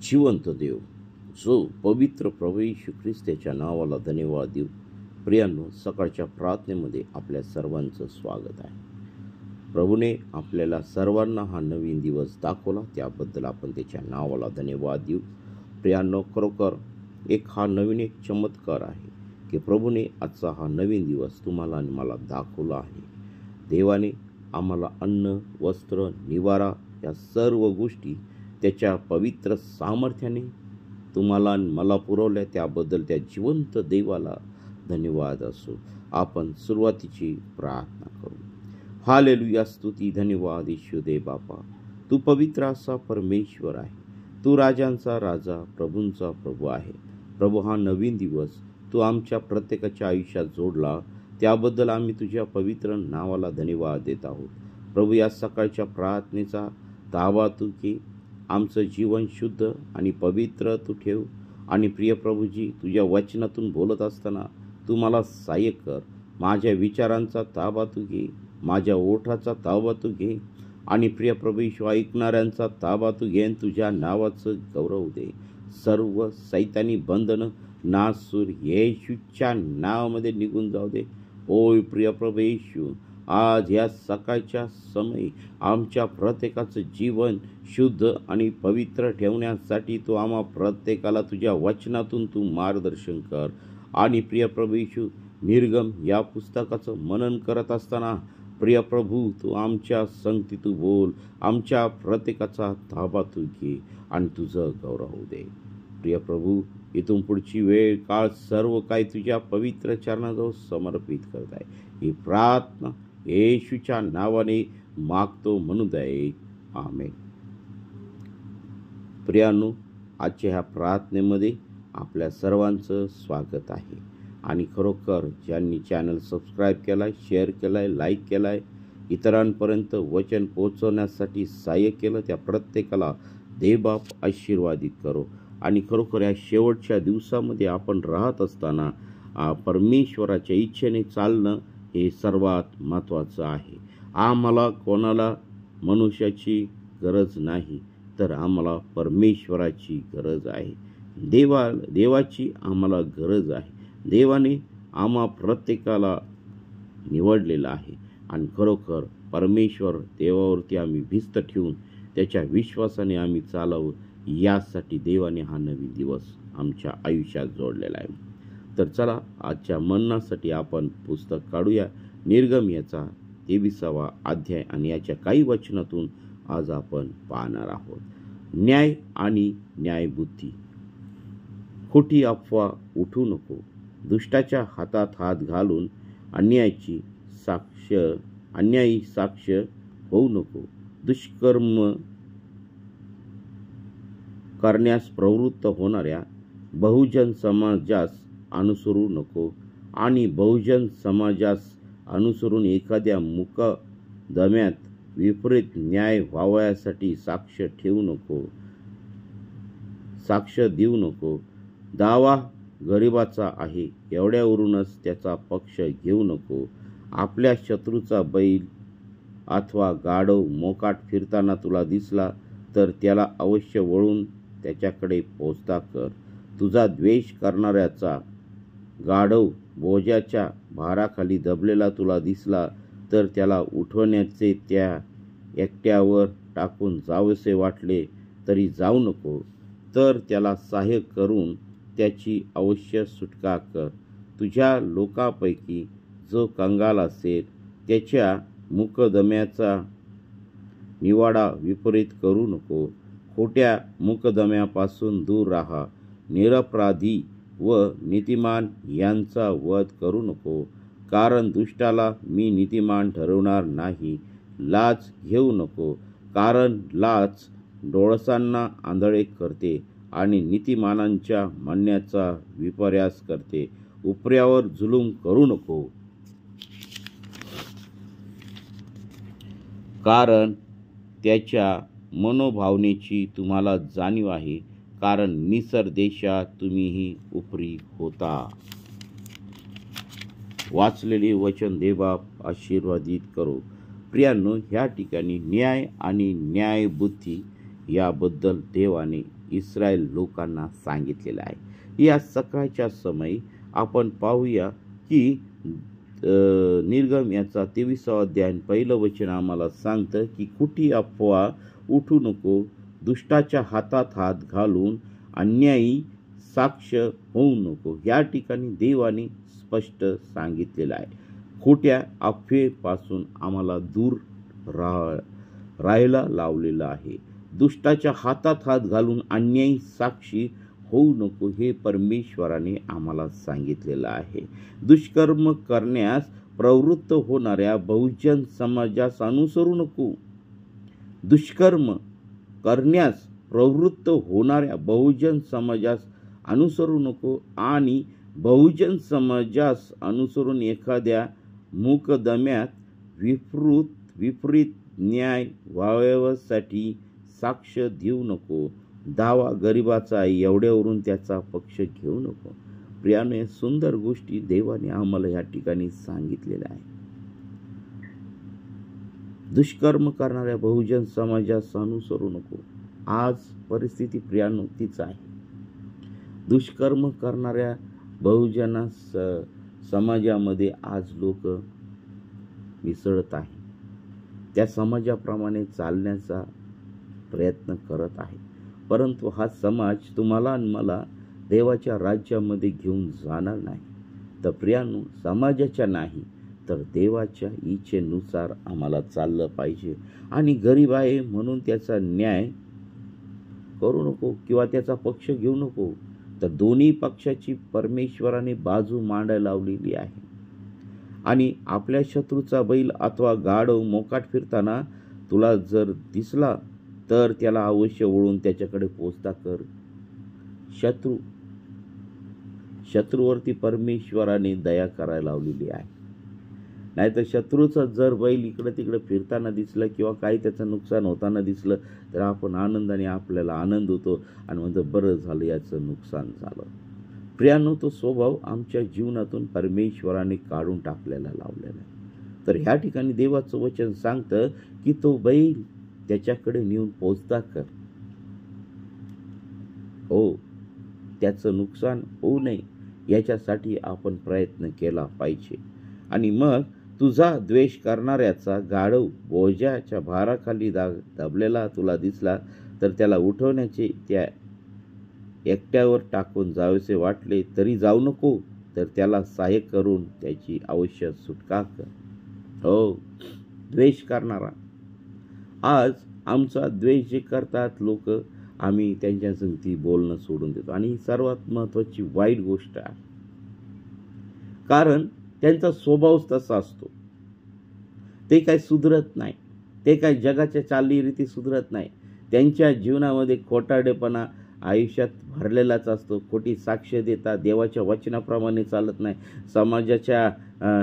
जिवंत देव, जो पवित्र प्रभू येशू ख्रिस्ताच्या नावाला धन्यवाद देऊ. प्रियांनो, सकाळच्या प्रार्थनेमध्ये आपल्या सर्वांचं स्वागत आहे. प्रभूने आपल्याला सर्वांना हा नवीन दिवस दाखवला, त्याबद्दल आपण त्याच्या नावाला धन्यवाद देऊ. प्रियांनो, खरोखर हा नवीन चमत्कार आहे की प्रभूने आजचा हा नवीन दिवस तुम्हाला आणि मला दाखवला आहे. देवाने आम्हाला अन्न, वस्त्र, निवारा या सर्व गोष्टी त्याच्या पवित्र सामर्थ्याने तुम्हाला आणि मला पुरवल्या, त्याबद्दल त्या जिवंत देवाला धन्यवाद असो. आपण सुरुवातीची प्रार्थना करू. हालेलुया, स्तुती, धन्यवाद येशू दे बापा. तू पवित्र असा परमेश्वर आहे. तू राजांचा राजा, प्रभूंचा प्रभू आहे. प्रभू, हा नवीन दिवस तू आमच्या प्रत्येकाच्या आयुष्यात जोडला, त्याबद्दल आम्ही तुझ्या पवित्र नावाला धन्यवाद देत आहोत. प्रभू, या सकाळच्या प्रार्थनेचा ताबा तू की आमचं जीवन शुद्ध आणि पवित्र तू ठेव. आणि प्रिय प्रभूजी, तुझ्या वचनातून बोलत असताना तू मला सहाय्य कर. माझ्या विचारांचा ताबा तू घे, माझ्या ओठाचा ताबा तू घे. आणि प्रिय प्रभू येशू, ऐकणाऱ्यांचा ताबा तू घे. तुझ्या नावाचं गौरव दे. सर्व सैतानी बंधनं नासूर येशूच्या नावामध्ये निघून जाऊ दे. ओय प्रिय प्रभू येशू, आज या सकाळच्या समयी आमच्या प्रत्येकाचं जीवन शुद्ध आणि पवित्र ठेवण्यासाठी तू आम्हा प्रत्येकाला तुझ्या वचनातून तू मार्गदर्शन कर. आणि प्रिय प्रभू येशू, निर्गम या पुस्तकाचं मनन करत असताना प्रिय प्रभू, तू आमच्या संगती तू बोल. आमच्या प्रत्येकाचा ताबा तू घे आणि तुझं गौरव दे. प्रिय प्रभू, इथून पुढची वेळ काळ सर्व काही तुझ्या पवित्र चरणाजवळ समर्पित करत आहे. ही प्रार्थना येशूच्या नावाने मागतो म्हणून दे, आमेन. प्रियांनो, आजच्या ह्या प्रार्थनेमध्ये आपल्या सर्वांचं स्वागत आहे. आणि खरोखर ज्यांनी चॅनल सबस्क्राईब केला आहे, शेअर केला आहे, लाईक केला आहे, इतरांपर्यंत वचन पोहोचवण्यासाठी सहाय्य केलं, त्या प्रत्येकाला देवबाप आशीर्वादित करो. आणि खरोखर या शेवटच्या दिवसामध्ये आपण राहत असताना परमेश्वराच्या इच्छेने चालणं हे सर्वात महत्त्वाचं आहे. आम्हाला कोणाला मनुष्याची गरज नाही, तर आम्हाला परमेश्वराची गरज आहे. देवाची आम्हाला गरज आहे. देवाने आम्हा प्रत्येकाला निवडलेलं आहे. आणि खरोखर परमेश्वर देवावरती आम्ही भिस्त ठेवून त्याच्या विश्वासाने आम्ही चालावं, यासाठी देवाने हा नवीन दिवस आमच्या आयुष्यात जोडलेला आहे. तर चला, आजच्या मननासाठी आपण पुस्तक काढूया. निर्गम याचा 23वा अध्याय आणि याच्या काही वचनातून आज आपण पाहणार आहोत. न्याय आणि न्यायबुद्धी. खोटी अफवा उठू नको. दुष्टाच्या हातात हात घालून अन्यायी साक्ष होऊ नको. दुष्कर्म करण्यास प्रवृत्त होणाऱ्या बहुजन समाजास अनुसरू नको. आणि बहुजन समाजास अनुसरून एखाद्या मुकदम्यात विपरीत न्याय व्हावयासाठी साक्ष देऊ नको. दावा गरिबाचा आहे एवढ्यावरूनच त्याचा पक्ष घेऊ नको. आपल्या शत्रूचा बैल अथवा गाढव मोकाट फिरताना तुला दिसला तर त्याला अवश्य वळून त्याच्याकडे पोचता कर. तुझा द्वेष करणाऱ्याचा गाढव बोजाच्या भाराखाली दबलेला तुला दिसला तर त्याला उठवण्याचे त्या एकट्यावर टाकून जावसे वाटले तरी जाऊ नको, तर त्याला सहाय्य करून त्याची अवश्य सुटका कर. तुझ्या लोकांपैकी जो कंगाल असेल त्याच्या मुकदम्याचा निवाडा विपरीत करू नको. खोट्या मुकदम्यापासून दूर राहा. निरपराधी व नीतिमान यांचा वध करू नको, कारण दुष्टाला मी नीतिमान ठरवणार नाही. लाच घेऊ नको, कारण लाच डोळसांना आंधळे करते आणि नीतिमानांच्या म्हणण्याचा विपर्यास करते. उपऱ्यावर जुलूम करू नको, कारण त्याच्या मनोभावनेची तुम्हाला जाणीव आहे, कारण मिसर देशात तुम्हीही उपरी होता. वाचलेले वचन देवबाप आशीर्वादित करो. प्रियांनो, ह्या ठिकाणी न्याय आणि न्यायबुद्धी याबद्दल देवाने इस्रायल लोकांना सांगितलेलं आहे. या सकाळच्या समयी आपण पाहूया की निर्गम याचा 23वा अध्याय 1 वचन आम्हाला सांगतं की कुठी अफवा उठू नको, दुष्टाच्या हातात हात घालून अन्यायी साक्ष होऊ नको. या ठिकाणी देवाने स्पष्ट सांगितलेलं आहे. खोट्या अफवेपासून आम्हाला दूर राहायला लावलेलं आहे. दुष्टाच्या हातात हात घालून अन्यायी साक्षी होऊ नको हे परमेश्वराने आम्हाला सांगितलेलं आहे. दुष्कर्म करण्यास प्रवृत्त होणाऱ्या बहुजन समाजास अनुसरू नको. दुष्कर्म करण्यास प्रवृत्त होणाऱ्या बहुजन समाजास अनुसरू नको आणि बहुजन समाजास अनुसरून एखाद्या मुकदम्यात विपरीत न्याय व्हाव्यासाठी साक्ष देऊ नको. दावा गरिबाचा आहे एवढ्यावरून त्याचा पक्ष घेऊ नको. प्रियाने सुंदर गोष्टी देवाने आम्हाला या ठिकाणी सांगितलेल्या आहे. दुष्कर्म करणाऱ्या बहुजन समाजास अनुसरू नको. आज परिस्थिती प्रियानो तीच आहे. दुष्कर्म करणाऱ्या बहुजन समाजामध्ये आज लोक मिसळत आहे. त्या समाजाप्रमाणे चालण्याचा प्रयत्न करत आहे. परंतु हा समाज तुम्हाला आणि मला देवाच्या राज्यामध्ये घेऊन जाणार नाही. तर प्रियानो, समाजाच्या नाही तर देवाच्या इच्छेनुसार आम्हाला चाललं पाहिजे. आणि गरीब आहे म्हणून त्याचा न्याय करू नको किंवा त्याचा पक्ष घेऊ नको. तर दोन्ही पक्षाची परमेश्वराने बाजू मांडायला लावलेली आहे. आणि आपल्या शत्रूचा बैल अथवा गाढव मोकाट फिरताना तुला जर दिसला तर त्याला अवश्य वळून त्याच्याकडे पोचता कर. शत्रूवरती परमेश्वराने दया करायला लावलेली आहे. नाहीतर शत्रूचा जर बैल इकडे तिकडे फिरताना दिसलं किंवा काही त्याचं नुकसान होताना दिसलं तर आपण आनंदाने आपल्याला आनंद होतो आणि म्हणतो बरं झालं याचं नुकसान झालं. प्रियानो, तो स्वभाव आमच्या जीवनातून परमेश्वराने काढून टाकलेला लावलेला आहे. तर ह्या ठिकाणी देवाचं वचन सांगतं की तो बैल त्याच्याकडे नेऊन पोचता कर. हो, त्याचं नुकसान होऊ नये याच्यासाठी आपण प्रयत्न केला पाहिजे. आणि मग तुझा द्वेष करणाऱ्याचा गाढव बोजाच्या भाराखाली दबलेला तुला दिसला तर त्याला उठवण्याचे त्या एकट्यावर टाकून जावेसे वाटले तरी जाऊ नको, तर त्याला सहाय्य करून त्याची अवश्य सुटका कर. हो, द्वेष करणारा. आज आमचा द्वेष जे करतात लोक, आम्ही त्यांच्या संगती बोलणं सोडून देतो. आणि ही सर्वात महत्त्वाची वाईट गोष्ट आहे. कारण त्यांचा स्वभावच तसा असतो. ते काय सुधरत नाही. ते काय जगाच्या चालीरीती सुधरत नाही. त्यांच्या जीवनामध्ये खोटारडेपणा आयुष्यात भरलेलाच असतो. खोटी साक्ष देतात, देवाच्या वचनाप्रमाणे चालत नाही.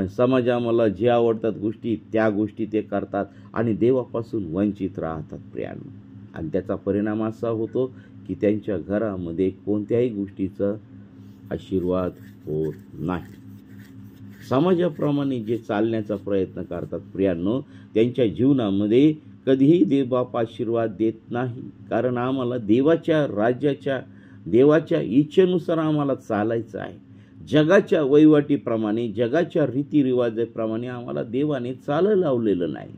समाजाला जे आवडतात गोष्टी त्या गोष्टी ते करतात आणि देवापासून वंचित राहतात प्रियानो. आणि त्याचा परिणाम असा होतो की त्यांच्या घरामध्ये कोणत्याही गोष्टीचा आशीर्वाद होत नाही. समाजाप्रमाणे जे चालण्याचा प्रयत्न करतात प्रियानो, त्यांच्या जीवनामध्ये कधीही देवबाप आशीर्वाद देत नाही. कारण आम्हाला देवाच्या राज्याच्या, देवाच्या इच्छेनुसार आम्हाला चालायचं आहे. जगाच्या वहिवाटीप्रमाणे, जगाच्या रीतिरिवाजाप्रमाणे आम्हाला देवाने चालायला लावलेलं नाही.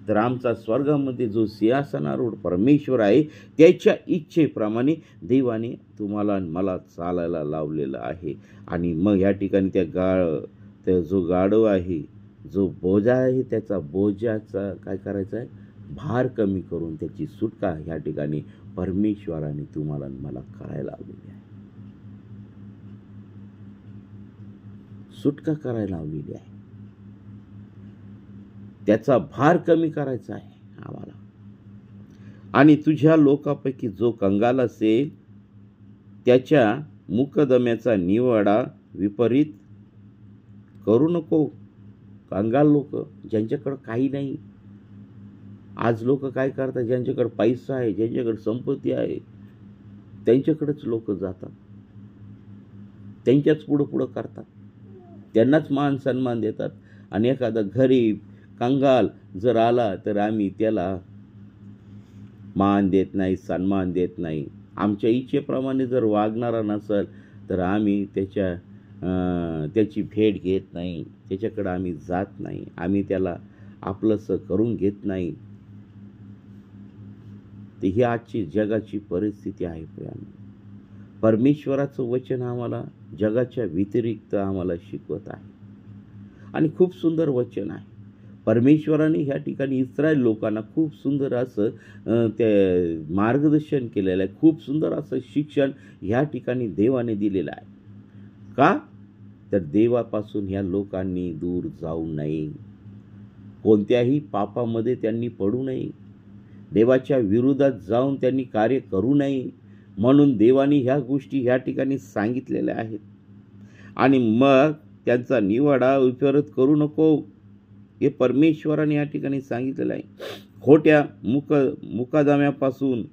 तर आमचा स्वर्गामध्ये जो सिंहासनारूढ परमेश्वर आहे त्याच्या इच्छेप्रमाणे देवाने तुम्हाला मला चालायला लावलेलं आहे. आणि मग या ठिकाणी त्या जो गाढव आहे, जो बोजा आहे, त्याचा बोजाचा काय करायचा आहे, भार कमी करून त्याची सुटका या ठिकाणी परमेश्वराने तुम्हाला मला करायला लावलेली आहे. सुटका करायला लावलेली आहे. त्याचा भार कमी करायचा आहे आम्हाला. आणि तुझ्या लोकांपैकी जो कंगाल असेल त्याच्या मुकदम्याचा निवाडा विपरीत करू नको. कंगाल लोक, ज्यांच्याकडे काही नाही. आज लोक काय करतात, ज्यांच्याकडे पैसा आहे, ज्यांच्याकडे संपत्ती आहे त्यांच्याकडेच लोक जातात. त्यांच्याच पुढं करतात, त्यांनाच मान सन्मान देतात. आणि एखादा गरीब कंगाल जर आला तर आम्ही त्याला मान देत नाही, सन्मान देत नाही. आमच्या इच्छेप्रमाणे जर वागणारा नसेल तर आम्ही त्याची भेट घेत नाही, त्याच्याकडं आम्ही जात नाही, आम्ही त्याला आपलंसं करून घेत नाही. तर ही आजची जगाची परिस्थिती आहे प्रियांनो. परमेश्वराचं वचन आम्हाला जगाच्या व्यतिरिक्त आम्हाला शिकवत आहे आणि खूप सुंदर वचन आहे. परमेश्वराने ह्या ठिकाणी इस्रायल लोकांना खूप सुंदर असं ते मार्गदर्शन केलेलं आहे, खूप सुंदर असं शिक्षण ह्या ठिकाणी देवाने दिलेलं आहे. का? तर देवापासून ह्या लोकांनी दूर जाऊ नये, कोणत्याही पापामध्ये त्यांनी पडू नये, देवाच्या विरोधात जाऊन त्यांनी कार्य करू नये, म्हणून देवाने ह्या गोष्टी ह्या ठिकाणी सांगितलेल्या आहेत. आणि मग त्यांचा निवाडा विपरीत करू नको, हे परमेश्वराने या ठिकाणी सांगितलेलं आहे. खोट्या मुकादम्यापासून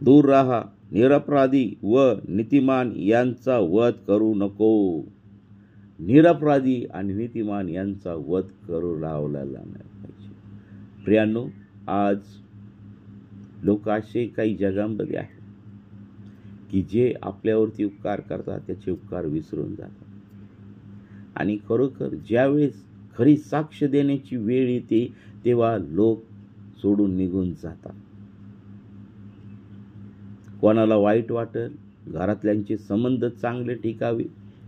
दूर राहा, निरपराधी व नीतिमान यांचा वध करू नको. निरपराधी आणि नीतिमान यांचा वध करू लावलेला नाही पाहिजे. प्रियांनो, आज लोक असे काही जगामध्ये आहेत की जे आपल्यावरती उपकार करतात, त्याचे उपकार विसरून जातात. आणि खरोखर ज्यावेळेस खरी साक्ष देण्याची वेळ येते तेव्हा लोक सोडून निघून जातात. कोणाला वाईट वाटेल, घरातल्यांचे संबंध चांगले टिकावे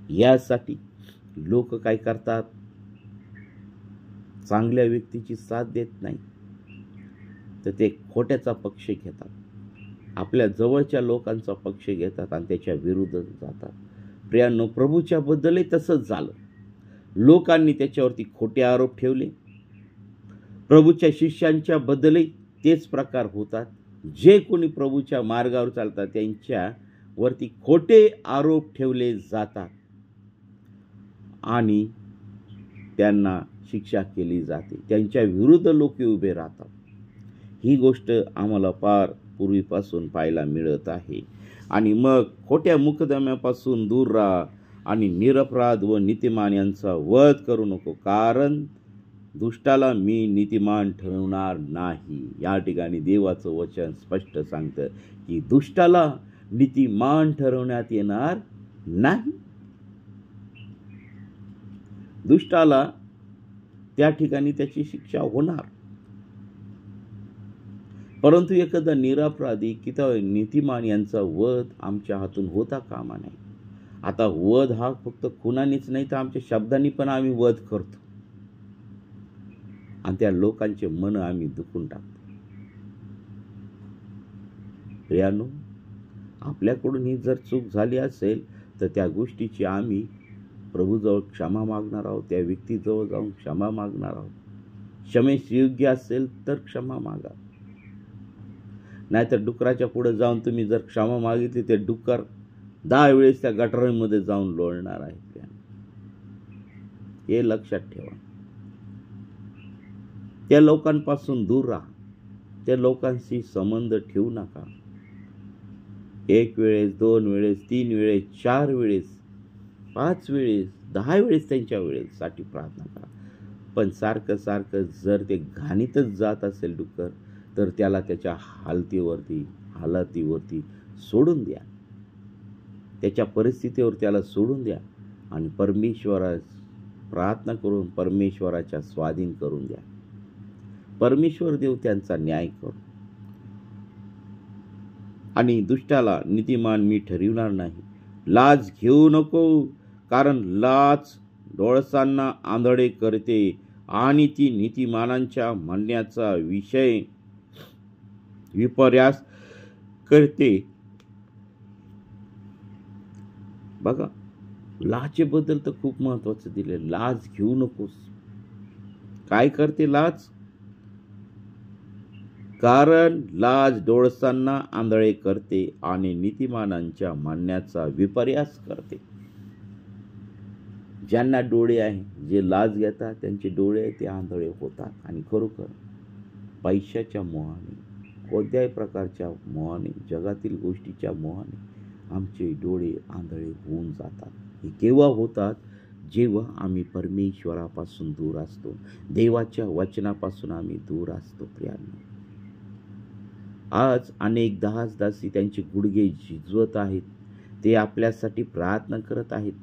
यासाठी लोक काय करतात, चांगल्या व्यक्तीची साथ देत नाही, तर ते खोट्याचा पक्ष घेतात, आपल्या जवळच्या लोकांचा पक्ष घेतात आणि त्याच्या विरुद्ध जातात. प्रियांनो, प्रभूच्या बद्दलही तसंच झालं. लोकांनी त्याच्यावरती खोटे आरोप ठेवले. प्रभूच्या शिष्यांच्या बद्दलही तेच प्रकार होतात. जे कोणी प्रभूच्या मार्गावर चालतात त्यांच्यावरती खोटे आरोप ठेवले जातात आणि त्यांना शिक्षा केली जाते, त्यांच्या विरुद्ध लोक उभे राहतात. ही गोष्ट आम्हाला फार पूर्वीपासून पाहायला मिळत आहे. आणि मग खोट्या मुकदम्यापासून दूर राहा आणि निरपराध व नीतिमान यांचा वध करू नको, कारण दुष्टाला मी नीतिमान ठरवणार नाही. या ठिकाणी देवाचं वचन स्पष्ट सांगतं की दुष्टाला नीतिमान ठरवण्यात येणार नाही. दुष्टाला त्या ठिकाणी त्याची शिक्षा होणार, परंतु एखादा निरपराधी किंवा नीतिमान यांचा वध आमच्या हातून होता कामा नाही. आता वध हा फक्त खुनानेच नाही तर आमच्या शब्दांनी पण आम्ही वध करतो आणि त्या लोकांचे मन आम्ही दुखून टाकतो. प्रियांनो, आपल्याकडून ही जर चूक झाली असेल तर त्या गोष्टीची आम्ही प्रभूजवळ क्षमा मागणार आहोत, त्या व्यक्तीजवळ जाऊन क्षमा मागणार आहोत. क्षमेस योग्य असेल तर क्षमा मागा, नाहीतर डुकराच्या पुढे जाऊन तुम्ही जर क्षमा मागितली ते डुकर 10 वेळेस त्या गटारामध्ये जाऊन लोळणार आहे. हे लक्षात ठेवा. त्या लोकांपासून दूर राहा, त्या लोकांशी संबंध ठेवू नका. 1 वेळेस, 2 वेळेस, 3 वेळेस, 4 वेळेस, 5 वेळेस, 10 वेळेस त्यांच्या वेळेसाठी प्रार्थना करा. पण सारखं सारखं जर ते घाणीतच जात असेल डुकर, तर त्याला त्याच्या हालतीवरती सोडून द्या, त्याच्या परिस्थितीवर त्याला सोडून द्या आणि परमेश्वरास प्रार्थना करून परमेश्वराच्या स्वाधीन करून द्या. परमेश्वर देव त्यांचा न्याय करू. आणि दुष्टाला नीतिमान मी ठरविणार नाही. लाज घेऊ नको, कारण लाज डोळसांना आंधळे करते आणि ती नीतिमानांच्या म्हणण्याचा विषय विपर्यास करते. बघा, लाजेबद्दल तर खूप महत्वाचं दिले. लाज घेऊ नकोस. काय करते लाज? कारण लाज डोळसांना आंधळे करते आणि नीतिमानांच्या म्हणण्याचा विपर्यास करते. ज्यांना डोळे आहे, जे लाज घेतात, त्यांचे डोळे ते आंधळे होतात आणि खरोखर पैशाच्या मोहाने, कोणत्याही प्रकारच्या मोहाने, जगातील गोष्टीच्या मोहाने आमचे डोळे आंधळे होऊन जातात. हे केव्हा होतात? जेव्हा आम्ही परमेश्वरापासून दूर असतो, देवाच्या वचनापासून आम्ही दूर असतो. प्रियांनो, आज अनेक दासी त्यांचे गुडघे झिजवत आहेत, ते आपल्यासाठी प्रार्थना करत आहेत.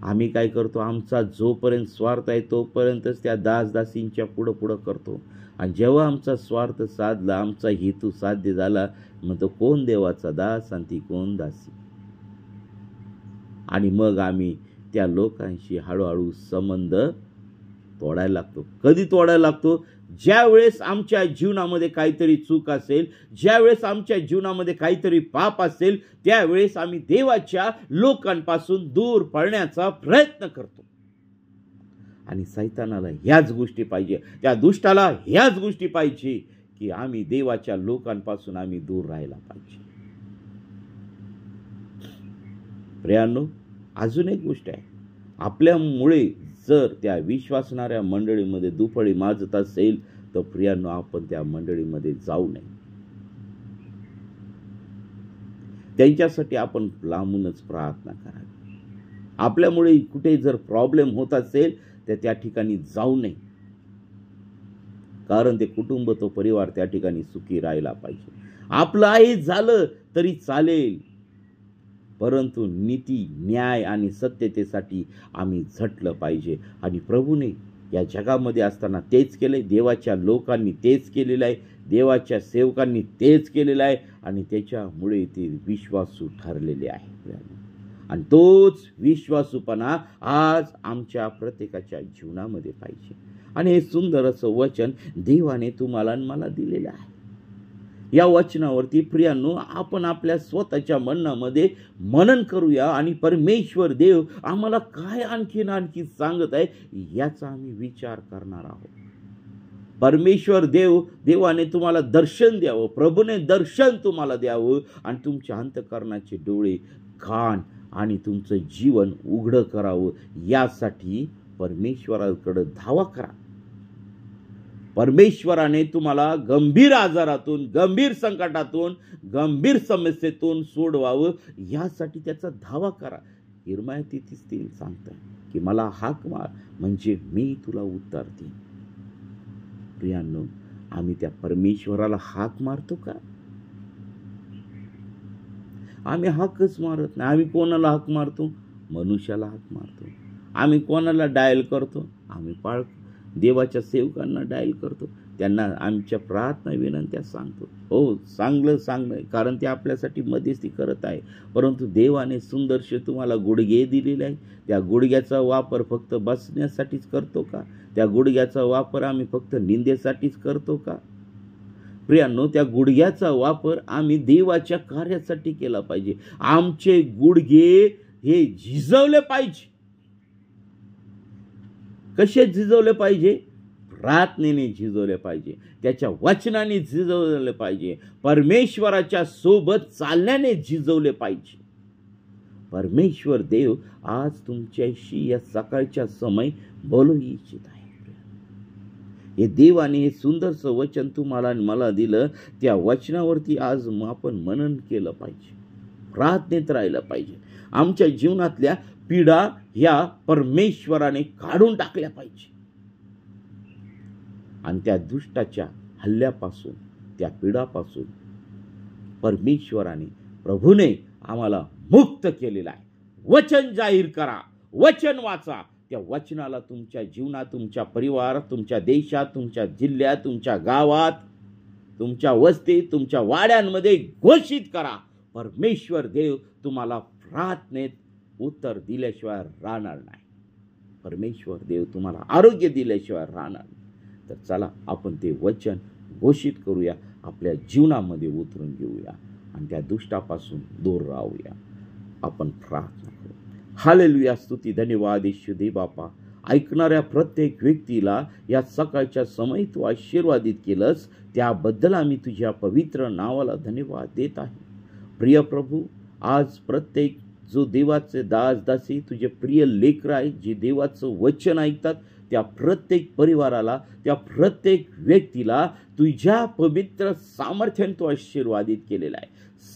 आम्ही काय करतो, आमचा जोपर्यंत स्वार्थ आहे तोपर्यंतच त्या दासींच्या पुढं पुढं करतो, आणि जेव्हा आमचा स्वार्थ साधला, आमचा हेतू साध्य झाला, मग तो कोण देवाचा दास आणि ती कोण दासी. आणि मग आम्ही त्या लोकांशी हळूहळू संबंध तोडायला लागतो. कधी तोडायला लागतो? ज्या वेळेस आमच्या जीवनामध्ये काहीतरी चूक असेल, ज्या वेळेस आमच्या जीवनामध्ये काहीतरी पाप असेल, त्यावेळेस आम्ही देवाच्या लोकांपासून दूर पळण्याचा प्रयत्न करतो. आणि सैतानाला ह्याच गोष्टी पाहिजे, त्या दुष्टाला ह्याच गोष्टी पाहिजे की आम्ही देवाच्या लोकांपासून आम्ही दूर राहायला पाहिजे. प्रियांनो, अजून एक गोष्ट आहे, आपल्यामुळे जर त्या विश्वासणाऱ्या मंडळीमध्ये दुफळी माजत असेल तर प्रियांनो, आपण त्या मंडळीमध्ये जाऊ नये. त्यांच्यासाठी आपण लांबूनच प्रार्थना करावी. आपल्यामुळे कुठे जर प्रॉब्लेम होत असेल तर त्या ठिकाणी जाऊ नये, कारण ते कुटुंब, तो परिवार त्या ठिकाणी सुखी राहायला पाहिजे. आपलं आहे झालं तरी चालेल, परंतु नीती, न्याय आणि सत्यतेसाठी आम्ही झटलं पाहिजे. आणि प्रभूने या जगामध्ये असताना तेच केलंय, देवाच्या लोकांनी तेच केलेलं आहे, देवाच्या सेवकांनी तेच केलेलं आहे, आणि त्याच्यामुळे ते विश्वासू ठरलेले आहे. आणि तोच विश्वासूपणा आज आमच्या प्रत्येकाच्या जीवनामध्ये पाहिजे. आणि हे सुंदर असं वचन देवाने तुम्हाला आणि मला दिलेलं आहे. या वचनावरती प्रियांनो, आपण आपल्या स्वतःच्या मनामध्ये मनन करूया आणि परमेश्वर देव आम्हाला काय आणखी सांगत आहे याचा आम्ही विचार करणार आहोत. परमेश्वर देवाने तुम्हाला दर्शन द्यावं, प्रभूने दर्शन तुम्हाला द्यावं, आणि तुमच्या अंतःकरणाचे डोळे, कान आणि तुमचं जीवन उघडं करावं. यासाठी परमेश्वराकडे धावा करा. परमेश्वराने तुम्हाला गंभीर आजारातून, गंभीर संकटातून, गंभीर समस्येतून सोडवावं, यासाठी त्याचा धावा करा. यिर्मया 33:3 सांगतं की मला हाक मार म्हणजे मी तुला उत्तर देईन. प्रियांनो, आम्ही त्या परमेश्वराला हाक मारतो का? आम्ही हाकच मारत नाही. आम्ही कोणाला हाक मारतो? मनुष्याला हाक मारतो. आम्ही कोणाला डायल करतो? आम्ही देवाच्या सेवकांना डायल करतो, त्यांना आमच्या प्रार्थना विनंत्या सांगतो. हो, चांगलं, कारण ते आपल्यासाठी मध्यस्थी करत आहे. परंतु देवाने सुंदरशे तुम्हाला गुडघे दिलेले आहे. त्या गुडघ्याचा वापर फक्त बसण्यासाठीच करतो का? त्या गुडघ्याचा वापर आम्ही फक्त निंदेसाठीच करतो का? प्रियांनो, त्या गुडघ्याचा वापर आम्ही देवाच्या कार्यासाठी केला पाहिजे. आमचे गुडघे हे झिजवले पाहिजे. कसे झिजवले पाहिजे? प्रार्थनेने झिजवले पाहिजे, त्याच्या वचनाने झिजवले पाहिजे, परमेश्वराच्या सोबत चालण्याने झिजवले पाहिजे. परमेश्वर देव आज तुमच्याशी या सकाळच्या समय बोलू इच्छित आहे. हे देवाने हे सुंदरसं वचन तुम्हाला आणि मला दिलं, त्या वचनावरती आज आपण मनन केलं पाहिजे, प्रार्थनेत राहिलं पाहिजे. आमच्या जीवनातल्या पीडा ह्या परमेश्वराने काढून टाकल्या पाहिजे, आणि त्या दुष्टाच्या हल्ल्यापासून, त्या पीडापासून परमेश्वराने, प्रभूने आम्हाला मुक्त केलेला आहे. वचन जाहीर करा, वचन वाचा. त्या वचनाला तुमच्या जीवनात, तुमच्या परिवारात, तुमच्या देशात, तुमच्या जिल्ह्यात, तुमच्या गावात, तुमच्या वस्तीत, तुमच्या वाड्यांमध्ये घोषित करा. परमेश्वर देव तुम्हाला प्रार्थनेत उत्तर दिल्याशिवाय राहणार नाही. परमेश्वर देव तुम्हाला आरोग्य दिल्याशिवाय राहणार नाही. तर चला आपण ते वचन घोषित करूया, आपल्या जीवनामध्ये उतरून घेऊया आणि त्या दुष्टापासून दूर राहूया. आपण प्रार्थना करू. हालेलुया, स्तुती, धन्यवाद येशू दे बापा. ऐकणाऱ्या प्रत्येक व्यक्तीला या सकाळच्या समय तू आशीर्वादित केलंस, त्याबद्दल आम्ही तुझ्या पवित्र नावाला धन्यवाद देत आहे. प्रिय प्रभू, आज प्रत्येक जो देवाचे दास दासी, तुझे प्रिय लेकरं आहेत, जे देवाचं वचन ऐकतात, त्या प्रत्येक परिवाराला, त्या प्रत्येक व्यक्तीला तुझ्या पवित्र सामर्थ्याने तू आशीर्वादित केलेला आहे.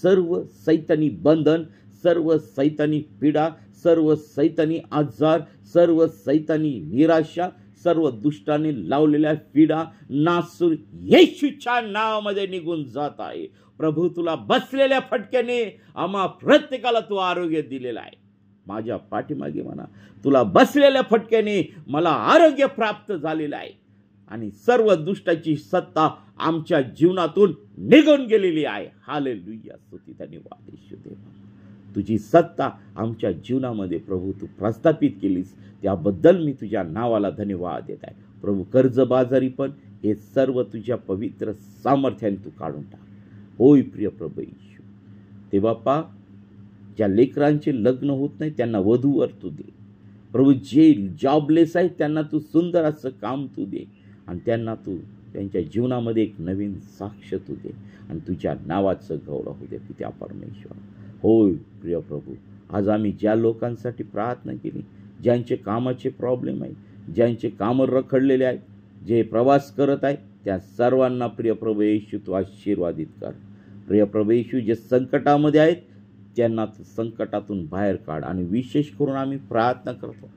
सर्व सैतानी बंधन, सर्व सैतानी पीडा, सर्व सैतानी आजार, सर्व सैतानी निराशा, सर्व दुष्टाने लावलेल्या पीडा नासूर येशूच्या नावामध्ये निघून जात आहे. प्रभू, तुला बसलेल्या फटक्याने आम्हा प्रत्येकाला तू आरोग्य दिलेलं आहे. माझ्या पाठीमागे म्हणा, तुला बसलेल्या फटक्याने मला आरोग्य प्राप्त झालेलं आहे आणि सर्व दुष्टाची सत्ता आमच्या जीवनातून निघून गेलेली आहे. हालेलुया, स्तुती धन्यवाद येशू देवा. तुझी सत्ता आमच्या जीवनामध्ये प्रभू तू प्रस्थापित केलीस, त्याबद्दल मी तुझ्या नावाला धन्यवाद देत आहे. प्रभू, कर्जबाजारी पण हे सर्व तुझ्या पवित्र सामर्थ्याने तू काढून टाक. होय प्रिय प्रभू येशू. ते बाप्पा, ज्या लेकरांचे लग्न होत नाही त्यांना वधूवर तू दे. प्रभू, जे जॉबलेस आहेत त्यांना तू सुंदर असं काम तू दे आणि त्यांना तू त्यांच्या जीवनामध्ये एक नवीन साक्ष तू दे आणि तुझ्या नावाचं गौरव होऊ दे पित्या परमेश्वर. होय प्रिय प्रभू, आज आम्ही ज्या लोकांसाठी प्रार्थना केली, ज्यांचे कामाचे प्रॉब्लेम आहेत, ज्यांचे कामं रखडलेले आहेत, जे प्रवास करत आहेत, त्या सर्वांना प्रिय प्रभू येशू तू आशीर्वादित कर. प्रिय प्रभू येशू, जे संकटामध्ये आहेत त्यांना संकटातून बाहेर काढ. आणि विशेष करून आम्ही प्रार्थना करतो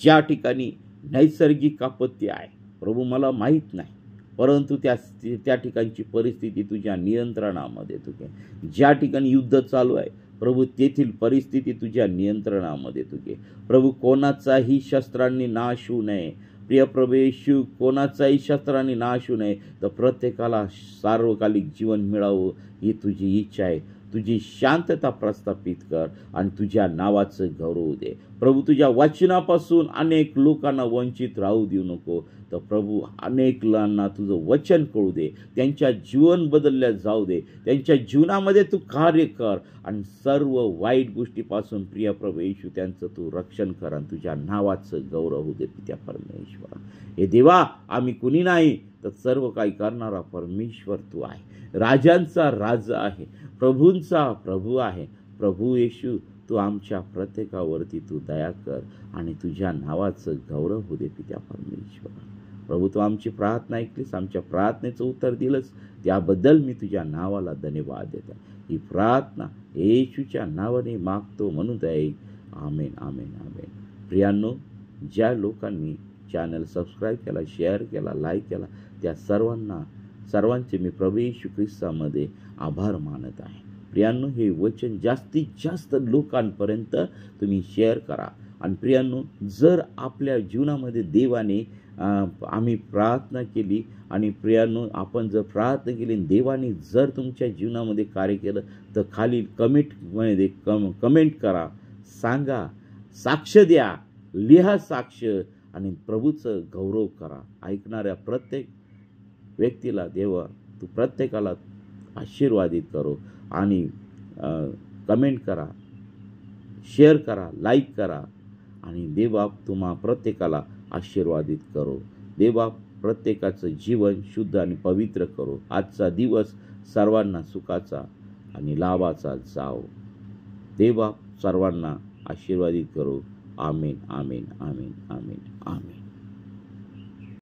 ज्या ठिकाणी नैसर्गिक आपत्ती आहे प्रभू, मला माहीत नाही, परंतु त्या ठिकाणची परिस्थिती तुझ्या नियंत्रणामध्ये तू घे. ज्या ठिकाणी युद्ध चालू आहे प्रभू, तेथील परिस्थिती तुझ्या नियंत्रणामध्ये तू घे. प्रभू, कोणाचाही शस्त्रांनी नाश होऊ नये. प्रिय प्रभू येशू, कोणाचाही शस्त्रांनी नाश होऊ नये, तर प्रत्येकाला सार्वकालिक जीवन मिळावं ही तुझी इच्छा आहे. तुझी शांतता प्रस्थापित कर आणि तुझ्या नावाचं गौरव दे. प्रभू, तुझ्या वचनापासून अनेक लोकांना वंचित राहू देऊ नको. तर प्रभू, अनेक लोकांना तुझं वचन कळू दे, त्यांच्या जीवन बदलल्या जाऊ दे, त्यांच्या जीवनामध्ये तू कार्य कर आणि सर्व वाईट गोष्टीपासून प्रिय प्रभू येशू त्यांचं तू रक्षण कर आणि तुझ्या नावाचं गौरव होऊ दे पित्या परमेश्वर. हे देवा, आम्ही कुणी नाही तर सर्व काही करणारा परमेश्वर तू आहे. राजांचा राजा आहे, प्रभूंचा प्रभू आहे. प्रभू येशू, तू आमच्या प्रत्येकावरती तू दया कर आणि तुझ्या नावाचं गौरव होऊ दे पित्या परमेश्वर. प्रभू, तू आमची प्रार्थना ऐकलीस, आमच्या प्रार्थनेचं उत्तर दिलंस, त्याबद्दल मी तुझ्या नावाला धन्यवाद देतो. ही प्रार्थना येशूच्या नावाने मागतो म्हणून दे. आमेन, आमेन, आमेन. प्रियांनो, ज्या लोकांनी चॅनल सबस्क्राईब केला, शेअर केला, लाईक केला, त्या सर्वांचे मी प्रभू येशू ख्रिस्तामध्ये आभार मानत आहे. प्रियांनो, हे वचन जास्तीत जास्त लोकांपर्यंत तुम्ही शेअर करा. आणि प्रियांनो, जर आपल्या जीवनामध्ये देवाने आम्ही प्रार्थना केली आणि प्रियांनो, आपण जर प्रार्थना केली आणि देवाने जर तुमच्या जीवनामध्ये कार्य केलं तर खाली कमेंटमध्ये कमेंट करा, सांगा, साक्ष द्या, लिहा साक्ष आणि प्रभूचं गौरव करा. ऐकणाऱ्या प्रत्येक व्यक्तीला देवा तू प्रत्येकाला आशीर्वादित करो आणि कमेंट करा, शेअर करा, लाईक करा आणि देवबाप तुम्हा प्रत्येकाला आशीर्वादित करो. देवबाप प्रत्येकाचं जीवन शुद्ध आणि पवित्र करो. आजचा दिवस सर्वांना सुखाचा आणि लाभाचा जाओ. देवबाप सर्वांना आशीर्वादित करो. आमेन, आमेन, आमेन, आमेन, आमेन.